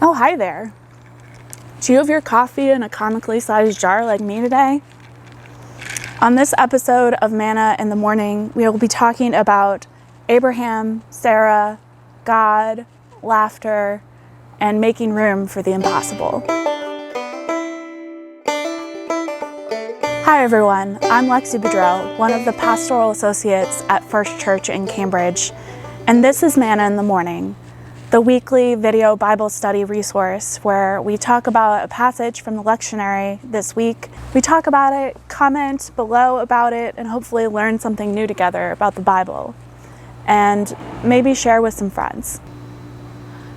Oh, hi there. Do you have your coffee in a comically sized jar like me today? On this episode of Manna in the Morning, we will be talking about Abraham, Sarah, God, laughter, and making room for the impossible. Hi everyone, I'm Lexi Bedrell, one of the pastoral associates at First Church in Cambridge, and this is Manna in the Morning, the weekly video Bible study resource where we talk about a passage from the lectionary this week. We talk about it, comment below about it, and hopefully learn something new together about the Bible, and maybe share with some friends.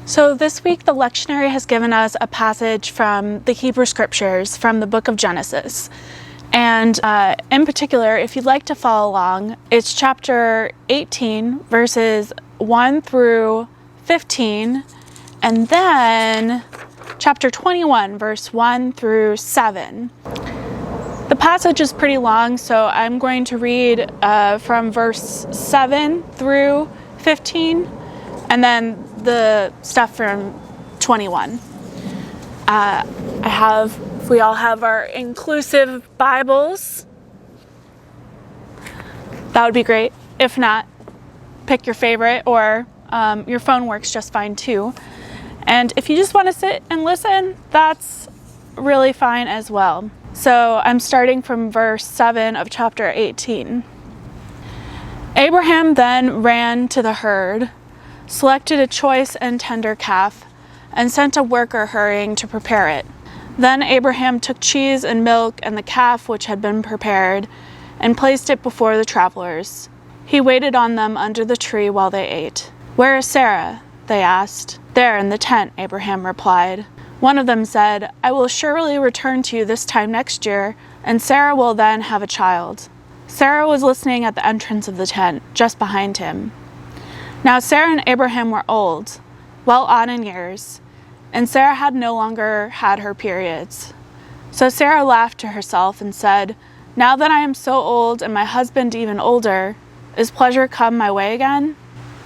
So this week the lectionary has given us a passage from the Hebrew Scriptures from the book of Genesis. And in particular, if you'd like to follow along, it's chapter 18, verses 1 through 15, and then chapter 21, verse 1 through 7. The passage is pretty long, so I'm going to read from verse 7 through 15, and then the stuff from 21. We all have our inclusive Bibles. That would be great. If not, pick your favorite, or your phone works just fine too. And if you just want to sit and listen, that's really fine as well. So I'm starting from verse 7 of chapter 18. Abraham then ran to the herd, selected a choice and tender calf, and sent a worker hurrying to prepare it. Then Abraham took cheese and milk and the calf which had been prepared, and placed it before the travelers. He waited on them under the tree while they ate. "Where is Sarah?" they asked. "There in the tent," Abraham replied. One of them said, "I will surely return to you this time next year, and Sarah will then have a child." Sarah was listening at the entrance of the tent, just behind him. Now Sarah and Abraham were old, well on in years, and Sarah had no longer had her periods. So Sarah laughed to herself and said, "Now that I am so old and my husband even older, is pleasure come my way again?"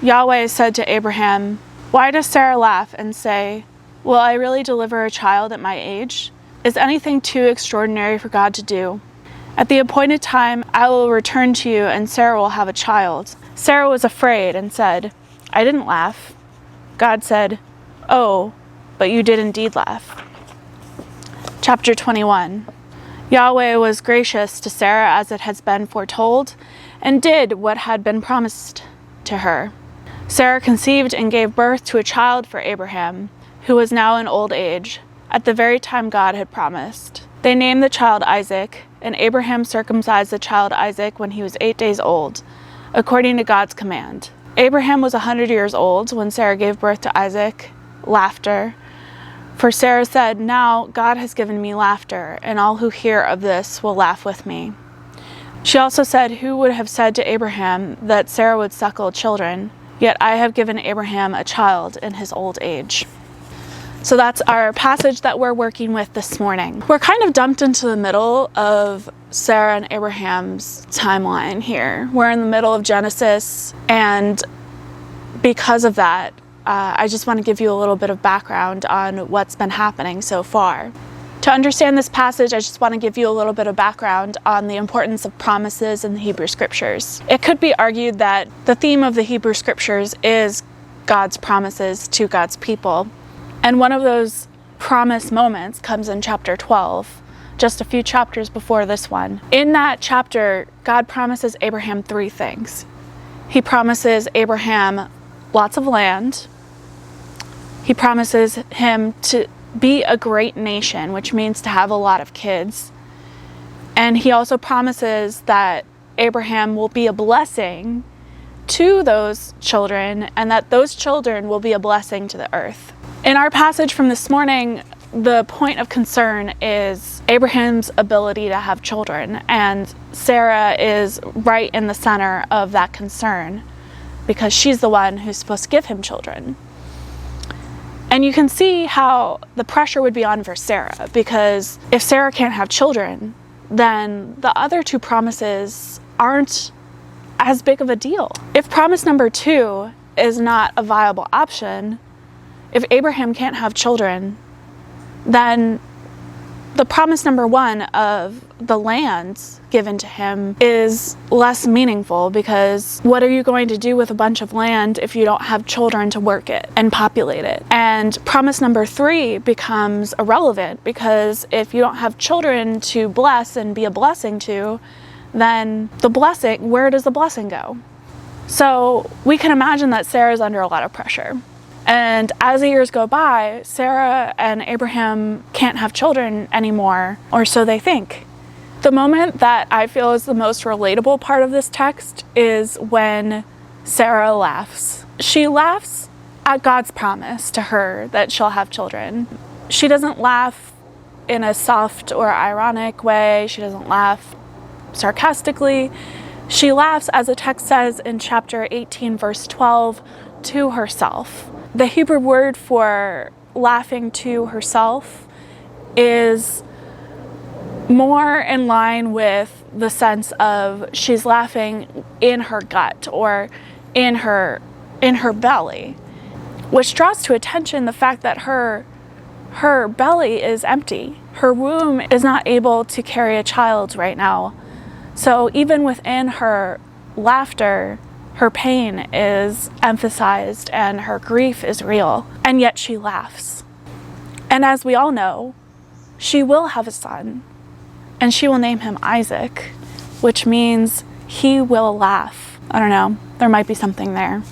Yahweh said to Abraham, "Why does Sarah laugh and say, 'Will I really deliver a child at my age?' Is anything too extraordinary for God to do? At the appointed time I will return to you and Sarah will have a child." Sarah was afraid and said, "I didn't laugh." God said, "Oh, but you did indeed laugh." Chapter 21. Yahweh was gracious to Sarah as it has been foretold, and did what had been promised to her. Sarah conceived and gave birth to a child for Abraham, who was now in old age, at the very time God had promised. They named the child Isaac, and Abraham circumcised the child Isaac when he was 8 days old, according to God's command. Abraham was 100 years old when Sarah gave birth to Isaac. Laughter. For Sarah said, "Now God has given me laughter, and all who hear of this will laugh with me." She also said, "Who would have said to Abraham that Sarah would suckle children? Yet I have given Abraham a child in his old age." So that's our passage that we're working with this morning. We're kind of dumped into the middle of Sarah and Abraham's timeline here. We're in the middle of Genesis, and because of that, I just want to give you a little bit of background on what's been happening so far. To understand this passage, I just want to give you a little bit of background on the importance of promises in the Hebrew Scriptures. It could be argued that the theme of the Hebrew Scriptures is God's promises to God's people. And one of those promise moments comes in chapter 12, just a few chapters before this one. In that chapter, God promises Abraham 3 things. He promises Abraham lots of land. He promises him to be a great nation, which means to have a lot of kids. And he also promises that Abraham will be a blessing to those children, and that those children will be a blessing to the earth. In our passage from this morning, the point of concern is Abraham's ability to have children, and Sarah is right in the center of that concern because she's the one who's supposed to give him children. And you can see how the pressure would be on for Sarah, because if Sarah can't have children, then the other 2 promises aren't as big of a deal. If promise number 2 is not a viable option, if Abraham can't have children, then the promise number one of the lands given to him is less meaningful, because what are you going to do with a bunch of land if you don't have children to work it and populate it? And promise number 3 becomes irrelevant, because if you don't have children to bless and be a blessing to, then the blessing, where does the blessing go? So we can imagine that Sarah's under a lot of pressure. And as the years go by, Sarah and Abraham can't have children anymore, or so they think. The moment that I feel is the most relatable part of this text is when Sarah laughs. She laughs at God's promise to her that she'll have children. She doesn't laugh in a soft or ironic way. She doesn't laugh sarcastically. She laughs, as the text says in chapter 18, verse 12, to herself. The Hebrew word for laughing to herself is more in line with the sense of she's laughing in her gut or in her belly, which draws to attention the fact that her belly is empty. Her womb is not able to carry a child right now. So even within her laughter, her pain is emphasized and her grief is real, and yet she laughs. And as we all know, she will have a son, and she will name him Isaac, which means he will laugh. I don't know, there might be something there.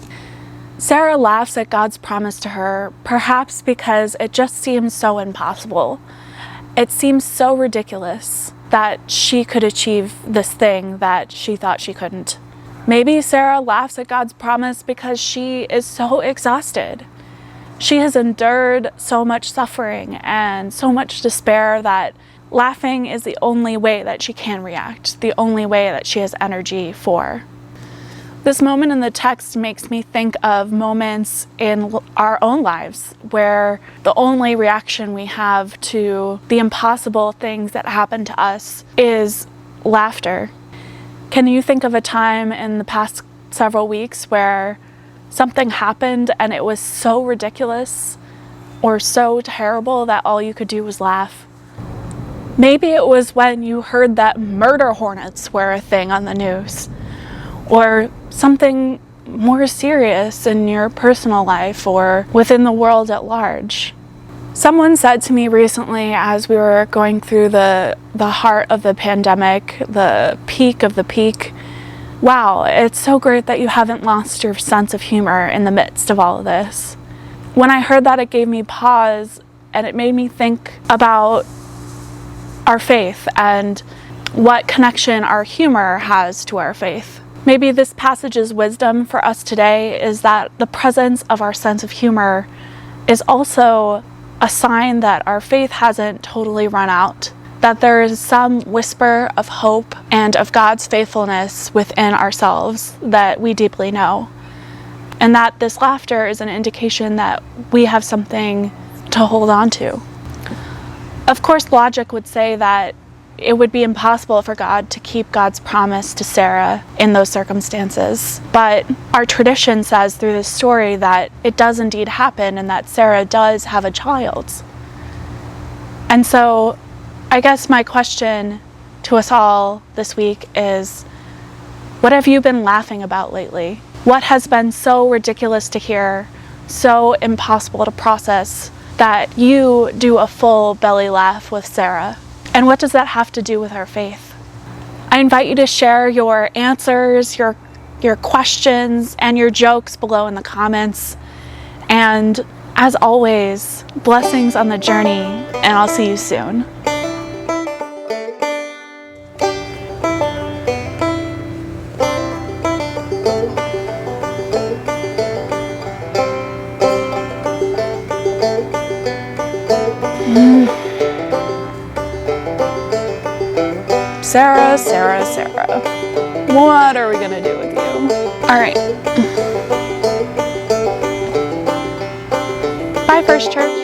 Sarah laughs at God's promise to her, perhaps because it just seems so impossible. It seems so ridiculous that she could achieve this thing that she thought she couldn't. Maybe Sarah laughs at God's promise because she is so exhausted. She has endured so much suffering and so much despair that laughing is the only way that she can react, the only way that she has energy for. This moment in the text makes me think of moments in our own lives where the only reaction we have to the impossible things that happen to us is laughter. Can you think of a time in the past several weeks where something happened and it was so ridiculous or so terrible that all you could do was laugh? Maybe it was when you heard that murder hornets were a thing on the news, or something more serious in your personal life or within the world at large. Someone said to me recently, as we were going through the heart of the pandemic, the peak of the peak, wow, it's so great that you haven't lost your sense of humor in the midst of all of this. When I heard that, it gave me pause, and it made me think about our faith and what connection our humor has to our faith. Maybe this passage's wisdom for us today is that the presence of our sense of humor is also a sign that our faith hasn't totally run out, that there is some whisper of hope and of God's faithfulness within ourselves that we deeply know, and that this laughter is an indication that we have something to hold on to. Of course, logic would say that it would be impossible for God to keep God's promise to Sarah in those circumstances. But our tradition says through this story that it does indeed happen and that Sarah does have a child. And so I guess my question to us all this week is, what have you been laughing about lately? What has been so ridiculous to hear, so impossible to process, that you do a full belly laugh with Sarah? And what does that have to do with our faith? I invite you to share your answers, your questions, and your jokes below in the comments. And as always, blessings on the journey, and I'll see you soon. Sarah, Sarah, Sarah. What are we gonna do with you? All right. Bye, First Church.